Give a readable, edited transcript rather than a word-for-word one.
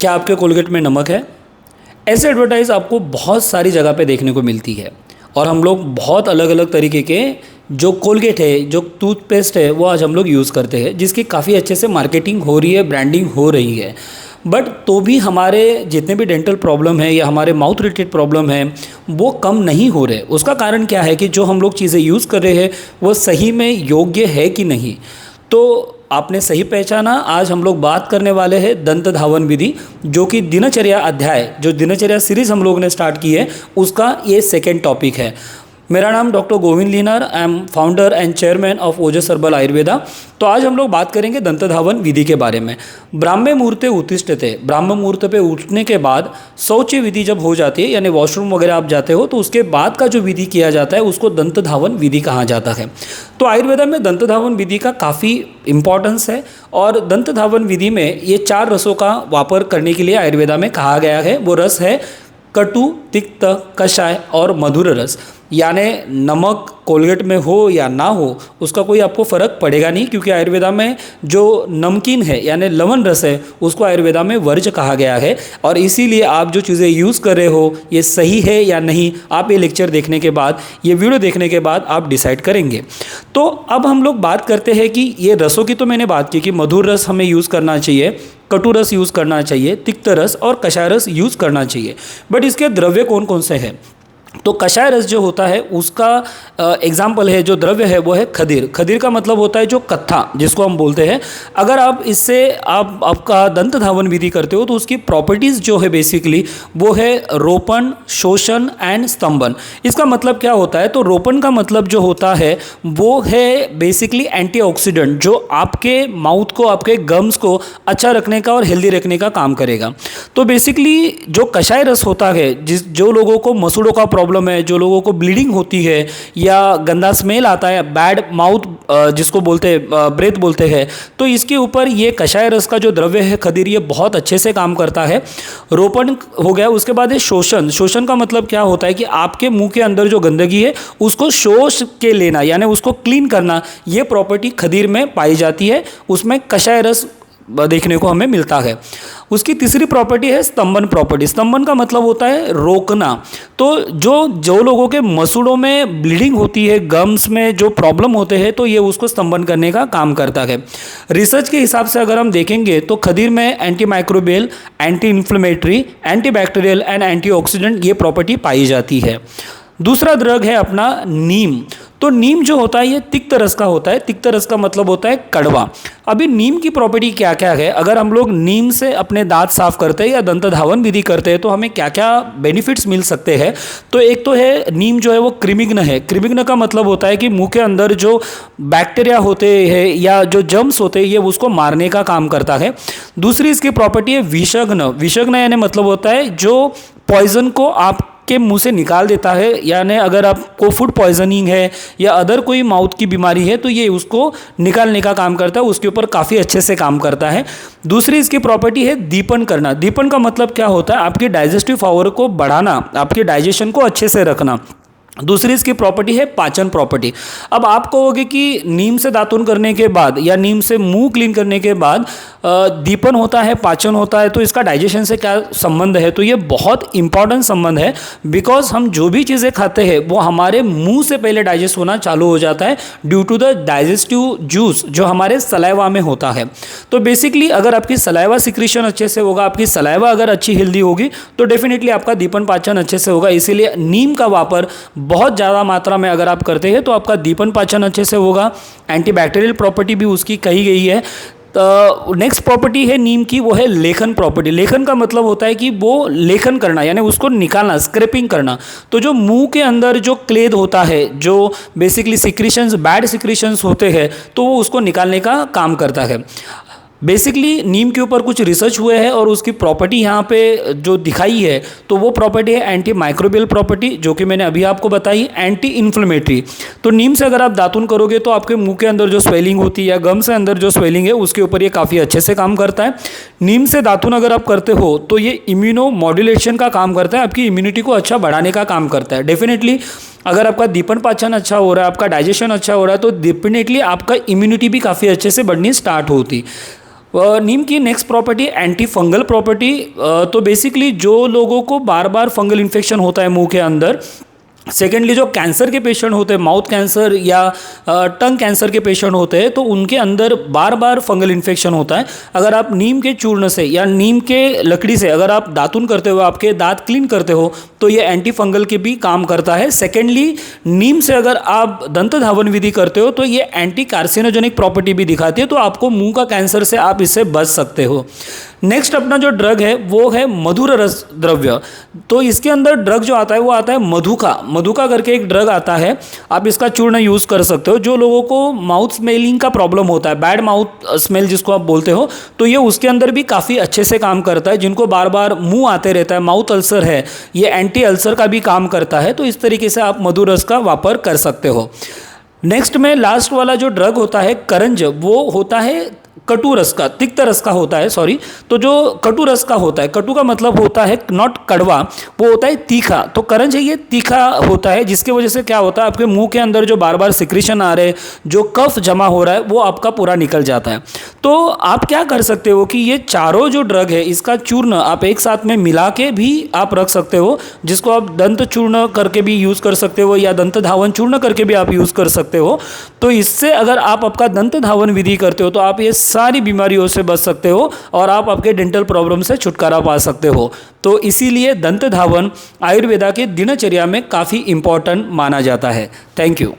क्या आपके कोलगेट में नमक है? ऐसे एडवर्टाइज़ आपको बहुत सारी जगह पे देखने को मिलती है और हम लोग बहुत अलग अलग तरीके के जो कोलगेट है, जो टूथपेस्ट है, वो आज हम लोग यूज़ करते हैं, जिसकी काफ़ी अच्छे से मार्केटिंग हो रही है, ब्रांडिंग हो रही है। बट तो भी हमारे जितने भी डेंटल प्रॉब्लम है या हमारे माउथ रिलेटेड प्रॉब्लम है वो कम नहीं हो रहे। उसका कारण क्या है कि जो हम लोग चीज़ें यूज़ कर रहे हैं वो सही में योग्य है कि नहीं। तो आपने सही पहचाना। आज हम लोग बात करने वाले हैं दंत धावन विधि, जो कि दिनचर्या अध्याय, जो दिनचर्या सीरीज़ हम लोगों ने स्टार्ट की है, उसका ये सेकेंड टॉपिक है। मेरा नाम doctor Govind Leenar, I am founder and chairman of Ojas herbal Ayurveda. तो आज हम लोग बात करेंगे दंत धावन विधि के बारे में। ब्राह्मे मुहूर्ते उत्तिष्ठते, ब्राह्म मुहूर्त पे उठने के बाद शौच विधि जब हो जाती है, यानी वॉशरूम वगैरह आप जाते हो, तो उसके बाद का जो विधि किया जाता है उसको दंत धावन विधि कहा जाता है। तो आयुर्वेदा में दंत धावन विधि का काफ़ी इंपॉर्टेंस है और दंत धावन विधि में ये 4 रसों का वापर करने के लिए आयुर्वेदा में कहा गया है। वो रस है कटु, तिक्त, कषाय और मधुर रस। यानी नमक कोलगेट में हो या ना हो उसका कोई आपको फ़र्क पड़ेगा नहीं, क्योंकि आयुर्वेदा में जो नमकीन है यानी लवण रस है उसको आयुर्वेदा में वर्ज कहा गया है। और इसीलिए आप जो चीज़ें यूज़ कर रहे हो ये सही है या नहीं, आप ये लेक्चर देखने के बाद, ये वीडियो देखने के बाद आप डिसाइड करेंगे। तो अब हम लोग बात करते हैं कि ये रसों की तो मैंने बात की कि मधुर रस हमें यूज़ करना चाहिए, कटु रस यूज़ करना चाहिए, तिक्त रस और कषाय रस यूज़ करना चाहिए। बट इसके द्रव्य कौन कौन से हैं? तो कषाय रस जो होता है उसका एग्जाम्पल है, जो द्रव्य है वो है खदीर। खदीर का मतलब होता है जो कत्था, जिसको हम बोलते हैं। अगर आप इससे आपका दंत धावन विधि करते हो तो उसकी प्रॉपर्टीज़ जो है बेसिकली वो है रोपण, शोषण एंड स्तंभन। इसका मतलब क्या होता है? तो रोपण का मतलब जो होता है वो है बेसिकली एंटीऑक्सीडेंट, जो आपके माउथ को, आपके गम्स को अच्छा रखने का और हेल्दी रखने का काम करेगा। तो बेसिकली जो कषाय रस होता है, जो लोगों को मसूड़ों का प्रॉब्लम है, जो लोगों को ब्लीडिंग होती है या गंदा स्मेल आता है, बैड माउथ जिसको बोलते हैं, ब्रेथ बोलते हैं, तो इसके ऊपर ये कषाय रस का जो द्रव्य है खदीर, ये बहुत अच्छे से काम करता है। रोपण हो गया। उसके बाद है शोषण। शोषण का मतलब क्या होता है कि आपके मुंह के अंदर जो गंदगी है उसको शोष के लेना, यानी उसको क्लीन करना, ये प्रॉपर्टी खदीर में पाई जाती है। उसमें कषाय रस देखने को हमें मिलता है। उसकी तीसरी प्रॉपर्टी है स्तंभन प्रॉपर्टी। स्तंभन का मतलब होता है रोकना। तो जो लोगों के मसूड़ों में ब्लीडिंग होती है, गम्स में जो प्रॉब्लम होते हैं, तो ये उसको स्तंभन करने का काम करता है। रिसर्च के हिसाब से अगर हम देखेंगे तो खदीर में anti microbial, anti inflammatory, anti bacterial and antioxidant ये प्रॉपर्टी पाई जाती है। दूसरा ड्रग है अपना नीम। तो नीम जो होता है ये तिक्त रस का होता है। तिक्त रस का मतलब होता है कड़वा। अभी नीम की प्रॉपर्टी क्या क्या है? अगर हम लोग नीम से अपने दांत साफ करते हैं या दंत धावन विधि करते हैं तो हमें क्या क्या बेनिफिट्स मिल सकते हैं? तो एक तो है नीम जो है वो कृमिघ्न है। कृमिघ्न का मतलब होता है कि मुंह के अंदर जो बैक्टीरिया होते हैं या जो जर्म्स होते हैं ये उसको मारने का काम करता है। दूसरी इसकी प्रॉपर्टी है विषघ्न। विषघ्न यानी मतलब होता है जो पॉइजन को आप के मुंह से निकाल देता है। यानी अगर आपको फूड पॉइजनिंग है या अदर कोई माउथ की बीमारी है तो ये उसको निकालने का काम करता है, उसके ऊपर काफ़ी अच्छे से काम करता है। दूसरी इसकी प्रॉपर्टी है दीपन करना। दीपन का मतलब क्या होता है? आपके डाइजेस्टिव पावर को बढ़ाना, आपके डाइजेशन को अच्छे से रखना। दूसरी इसकी प्रॉपर्टी है पाचन प्रॉपर्टी। अब आप कहोगे कि नीम से दातुन करने के बाद या नीम से मुंह क्लीन करने के बाद दीपन होता है, पाचन होता है, तो इसका डाइजेशन से क्या संबंध है? तो ये बहुत इंपॉर्टेंट संबंध है, बिकॉज हम जो भी चीज़ें खाते हैं वो हमारे मुंह से पहले डाइजेस्ट होना चालू हो जाता है due to the digestive juice जो हमारे सलाइवा में होता है। तो बेसिकली अगर आपकी सलाइवा सिक्रीशन अच्छे से होगा, आपकी सलाइवा अगर अच्छी हेल्दी होगी तो डेफिनेटली आपका दीपन पाचन अच्छे से होगा। इसीलिए नीम का वापर बहुत ज़्यादा मात्रा में अगर आप करते हैं तो आपका दीपन पाचन अच्छे से होगा। एंटीबैक्टीरियल प्रॉपर्टी भी उसकी कही गई है। तो नेक्स्ट प्रॉपर्टी है नीम की, वो है लेखन प्रॉपर्टी। लेखन का मतलब होता है कि वो लेखन करना, यानी उसको निकालना, स्क्रैपिंग करना। तो जो मुंह के अंदर जो क्लेद होता है, जो बेसिकली सिक्रीशंस, बैड सिक्रीशंस होते हैं, तो वो उसको निकालने का काम करता है। बेसिकली नीम के ऊपर कुछ रिसर्च हुए हैं और उसकी प्रॉपर्टी यहाँ पे जो दिखाई है तो वो प्रॉपर्टी है एंटी माइक्रोबियल प्रॉपर्टी, जो कि मैंने अभी आपको बताई, एंटी इन्फ्लेमेटरी। तो नीम से अगर आप दातुन करोगे तो आपके मुंह के अंदर जो स्वेलिंग होती है या गम से अंदर जो स्वेलिंग है उसके ऊपर ये काफ़ी अच्छे से काम करता है। नीम से दातुन अगर आप करते हो तो ये इम्यूनो मॉड्यूलेशन का काम करता है, आपकी इम्यूनिटी को अच्छा बढ़ाने का काम करता है। डेफिनेटली अगर आपका दीपन पाचन अच्छा हो रहा है, आपका डाइजेशन अच्छा हो रहा है, तो डेफिनेटली आपका इम्यूनिटी भी काफ़ी अच्छे से बढ़नी स्टार्ट होती। नीम की next property anti fungal property. तो बेसिकली जो लोगों को बार बार फंगल इन्फेक्शन होता है मुंह के अंदर, सेकेंडली जो कैंसर के पेशेंट होते हैं, माउथ कैंसर या टंग कैंसर के पेशेंट होते हैं, तो उनके अंदर बार बार फंगल इन्फेक्शन होता है। अगर आप नीम के चूर्ण से या नीम के लकड़ी से अगर आप दातुन करते हो, आपके दांत क्लीन करते हो, तो ये एंटी फंगल के भी काम करता है। सेकेंडली नीम से अगर आप दंत धावन विधि करते हो तो ये एंटी कार्सिनोजेनिक प्रॉपर्टी भी दिखाती है, तो आपको मुंह का कैंसर से आप इससे बच सकते हो। नेक्स्ट अपना जो ड्रग है वो है मधुर रस द्रव्य। तो इसके अंदर ड्रग जो आता है वो आता है मधुका करके एक ड्रग आता है, आप इसका चूर्ण यूज़ कर सकते हो। जो लोगों को माउथ स्मेलिंग का प्रॉब्लम होता है, बैड माउथ स्मेल जिसको आप बोलते हो, तो ये उसके अंदर भी काफ़ी अच्छे से काम करता है। जिनको बार बार मुंह आते रहता है, माउथ अल्सर है, ये एंटी अल्सर का भी काम करता है। तो इस तरीके से आप मधुर रस का वापर कर सकते हो। नेक्स्ट में लास्ट वाला जो ड्रग होता है करंज, वो होता है कटु रस का, तिक्त रस का होता है, सॉरी। तो जो कटु रस का होता है, कटु का मतलब होता है नॉट कड़वा, वो होता है तीखा। तो करंज है ये तीखा होता है, जिसकी वजह से क्या होता है, आपके मुंह के अंदर जो बार बार सिक्रीशन आ रहे हैं, जो कफ जमा हो रहा है, वो आपका पूरा निकल जाता है। तो आप क्या कर सकते हो कि ये चारों जो ड्रग है इसका चूर्ण आप एक साथ में मिला के भी आप रख सकते हो, जिसको आप दंत चूर्ण करके भी यूज़ कर सकते हो या दंत धावन चूर्ण करके भी आप यूज़ कर सकते हो। तो इससे अगर आप आपका दंत धावन विधि करते हो तो आप ये सारी बीमारियों से बच सकते हो और आप आपके डेंटल प्रॉब्लम से छुटकारा पा सकते हो। तो इसीलिए दंत धावन आयुर्वेदा के दिनचर्या में काफ़ी इंपॉर्टेंट माना जाता है। Thank you.